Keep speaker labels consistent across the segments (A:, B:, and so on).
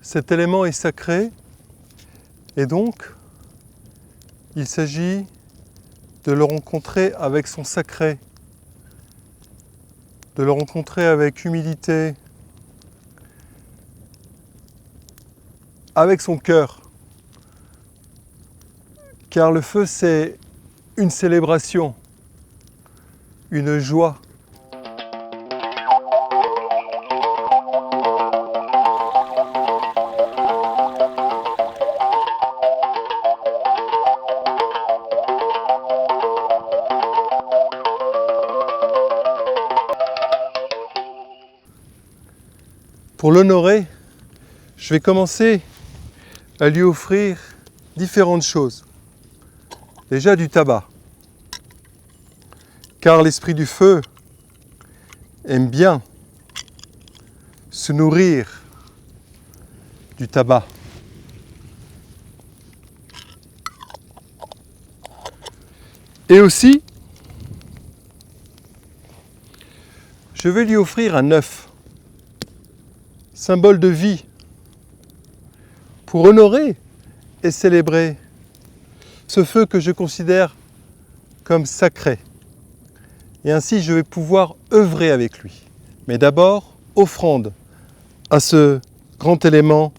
A: Cet élément est sacré et donc il s'agit de le rencontrer avec son sacré, de le rencontrer avec humilité, avec son cœur. Car le feu, c'est une célébration, une joie. Pour l'honorer, je vais commencer à lui offrir différentes choses. Déjà du tabac, car l'esprit du feu aime bien se nourrir du tabac. Et aussi, je vais lui offrir un œuf, symbole de vie, pour honorer et célébrer ce feu que je considère comme sacré. Et ainsi, je vais pouvoir œuvrer avec lui. Mais d'abord, offrande à ce grand élément,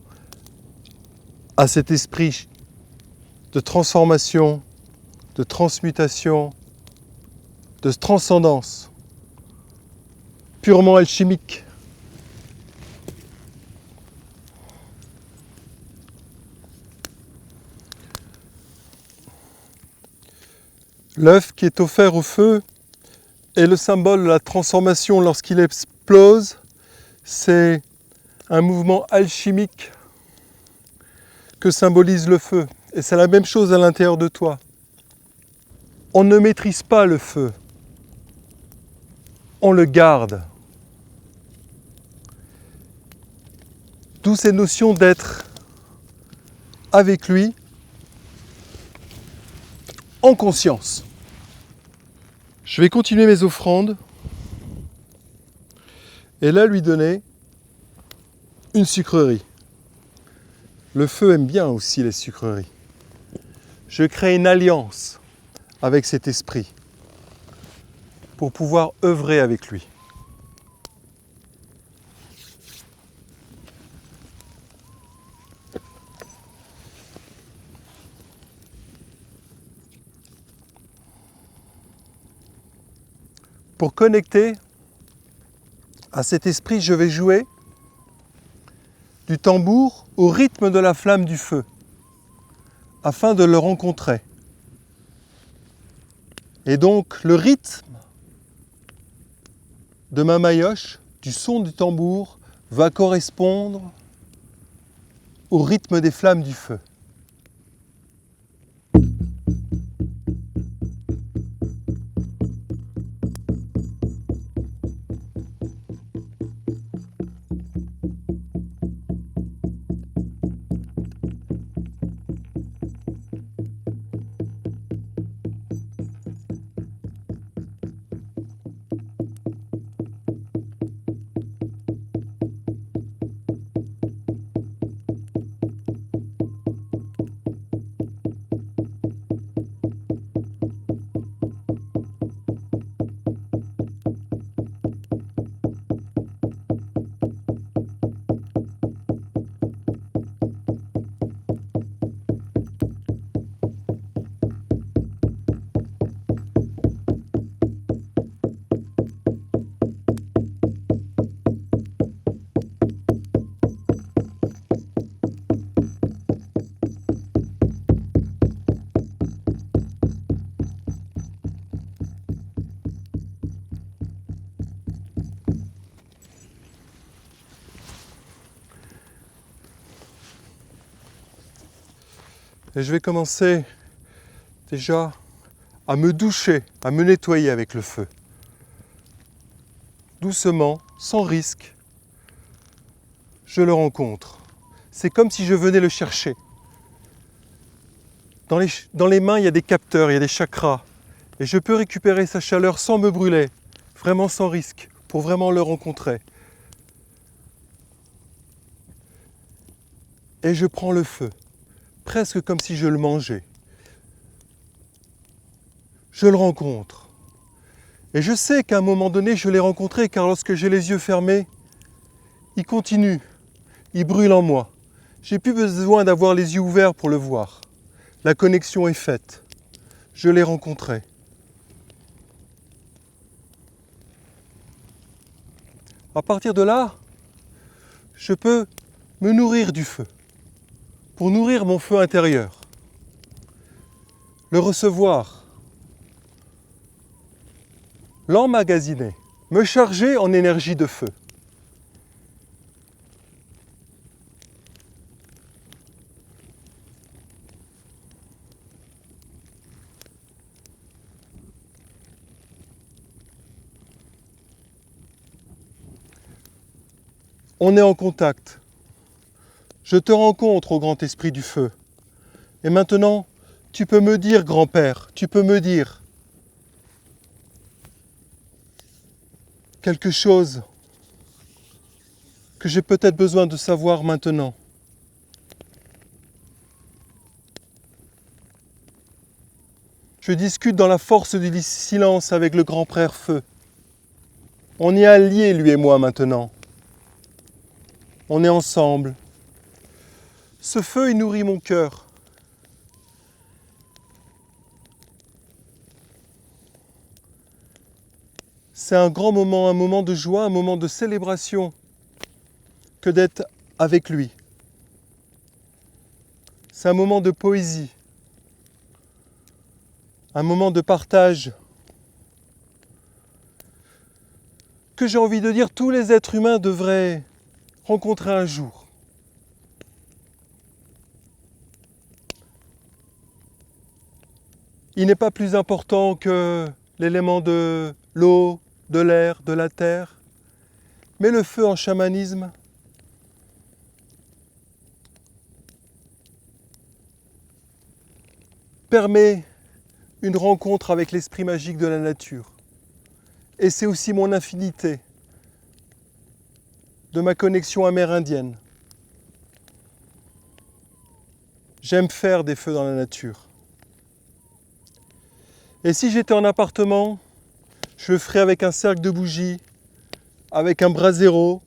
A: à cet esprit de transformation, de transmutation, de transcendance, purement alchimique. L'œuf qui est offert au feu est le symbole de la transformation lorsqu'il explose. C'est un mouvement alchimique que symbolise le feu. Et c'est la même chose à l'intérieur de toi. On ne maîtrise pas le feu. On le garde. D'où ces notions d'être avec lui en conscience. Je vais continuer mes offrandes et là lui donner une sucrerie. Le feu aime bien aussi les sucreries. Je crée une alliance avec cet esprit pour pouvoir œuvrer avec lui. Pour connecter à cet esprit, je vais jouer du tambour au rythme de la flamme du feu, afin de le rencontrer. Et donc le rythme de ma maillotche, du son du tambour, va correspondre au rythme des flammes du feu. Et je vais commencer déjà à me doucher, à me nettoyer avec le feu. Doucement, sans risque, je le rencontre. C'est comme si je venais le chercher. Dans les mains, il y a des capteurs, il y a des chakras. Et je peux récupérer sa chaleur sans me brûler, vraiment sans risque, pour vraiment le rencontrer. et je prends le feu, presque comme si je le mangeais. Je le rencontre. Et je sais qu'à un moment donné, je l'ai rencontré, car lorsque j'ai les yeux fermés, il continue, il brûle en moi. J'ai plus besoin d'avoir les yeux ouverts pour le voir. La connexion est faite. Je l'ai rencontré. À partir de là, je peux me nourrir du feu, pour nourrir mon feu intérieur, le recevoir, l'emmagasiner, me charger en énergie de feu. On est en contact. Je te rencontre au grand esprit du feu. Et maintenant, tu peux me dire, grand-père, tu peux me dire quelque chose que j'ai peut-être besoin de savoir maintenant. Je discute dans la force du silence avec le grand-père feu. On est alliés, lui et moi, maintenant. On est ensemble. Ce feu, il nourrit mon cœur. C'est un grand moment, un moment de joie, un moment de célébration que d'être avec lui. C'est un moment de poésie, un moment de partage que j'ai envie de dire tous les êtres humains devraient rencontrer un jour. Il n'est pas plus important que l'élément de l'eau, de l'air, de la terre, mais le feu en chamanisme permet une rencontre avec l'esprit magique de la nature. Et c'est aussi mon infinité de ma connexion amérindienne. J'aime faire des feux dans la nature. Et si j'étais en appartement, je le ferais avec un cercle de bougies, avec un brasero,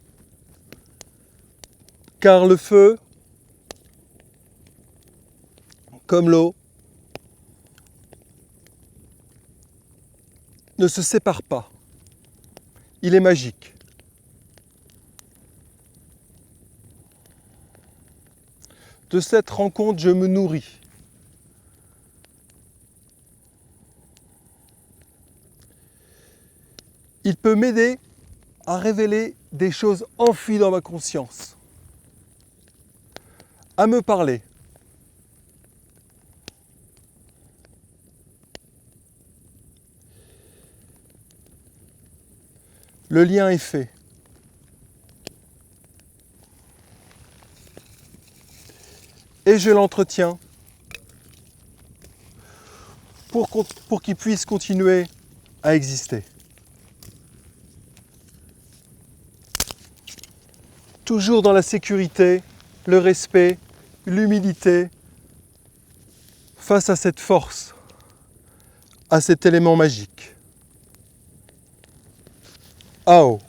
A: car le feu, comme l'eau, ne se sépare pas. Il est magique. De cette rencontre, je me nourris. Il peut m'aider à révéler des choses enfuies dans ma conscience, à me parler. Le lien est fait. Et je l'entretiens pour qu'il puisse continuer à exister. Toujours dans la sécurité, le respect, l'humilité, face à cette force, à cet élément magique. Ao.